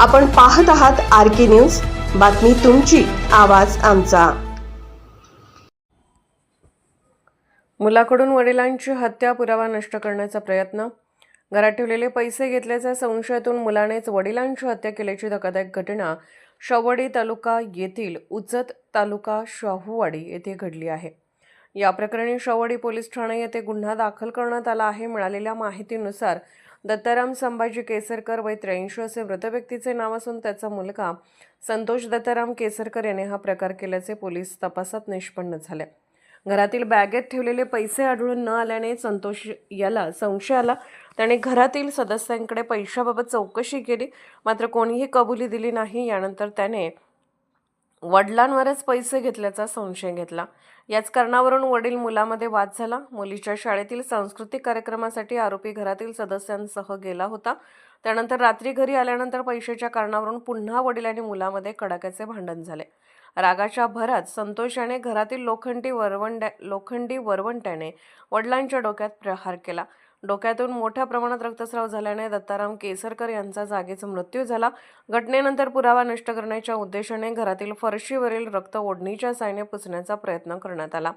आपण पाहत आहात RK न्यूज, बातमी तुमची, आवाज आमचा। मुलाकडून वडिलांची हत्या, पुरावा नष्ट करण्याचा प्रयत्न। घरात ठेवलेले पैसे घेतल्याच्या संशयातून मुलानेच वडिलांची हत्या केल्याची धक्कादायक घटना शवडी तालुका येथील उचत तालुका शाहूवाडी येथे घडली आहे। या प्रकरणी शवडी पोलीस ठाणे येथे गुन्हा दाखल करण्यात आला आहे। मिळालेल्या माहितीनुसार दत्ताराम संभाजी केसरकर वय 83 असे मृत व्यक्तीचे नाव असून त्याचा मुलगा संतोष दत्ताराम केसरकर याने हा प्रकार केल्याचे पोलीस तपासात निष्पन्न झाले। घरातील बॅगेत ठेवलेले पैसे आढळून न आल्याने संतोष याला संशय आला। त्याने घरातील सदस्यांकडे पैशाबाबत चौकशी केली, मात्र कोणीही कबुली दिली नाही। यानंतर त्याने वडिलांवरच पैसे घेतल्याचा संशय घेतला। याच कारणावरून वडील मुलामध्ये वाद झाला। मुलीच्या शाळेतील सांस्कृतिक कार्यक्रमासाठी आरोपी घरातील सदस्यांसह गेला होता। त्यानंतर रात्री घरी आल्यानंतर पैशाच्या कारणावरून पुन्हा वडील आणि मुलामध्ये कडाक्याचे भांडण झाले। रागाच्या भरात संतोष याने घरातील लोखंडी वरवंट्याने वडिलांच्या डोक्यात प्रहार केला। डोक्यातून मोठ्या प्रमाणात रक्तस्राव झाल्याने दत्ताराम केसरकर यांचा जागीच मृत्यू झाला। घटनेनंतर पुरावा नष्ट करण्याच्या उद्देशाने घरातील फरशीवरील रक्त ओढणीच्या साहाय्याने पुसण्याचा प्रयत्न करण्यात आला।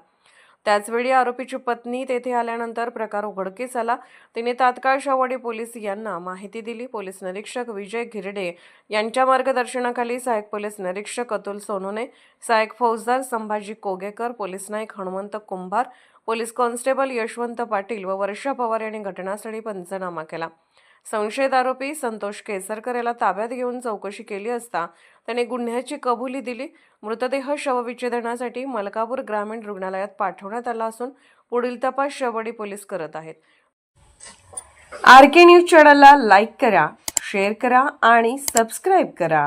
त्याचवेळी आरोपीची पत्नी तेथे आल्यानंतर प्रकार उघडकीस आला। तिने तात्काळ शाहूवाडी पोलीस यांना माहिती दिली। पोलीस निरीक्षक विजय घिरडे यांच्या मार्गदर्शनाखाली सहाय्यक पोलीस निरीक्षक अतुल सोनोने, सहाय्यक फौजदार संभाजी कोगेकर, पोलीस नाईक हनुमंत कुंभार, पोलीस कॉन्स्टेबल यशवंत पाटील व वर्षा पवार यांनी घटनास्थळी पंचनामा केला। संशयित आरोपी संतोष केसरकर याला ताब्यात घेऊन चौकशी केली असता त्याने गुन्ह्याची कबुली दिली। मृतदेह शवविच्छेदनासाठी मलकापूर ग्रामीण रुग्णालयात पाठवण्यात आला असून पुढील तपास शवडी पोलीस करत आहेत। RK न्यूज चॅनलला लाईक करा, शेअर करा आणि सबस्क्राईब करा।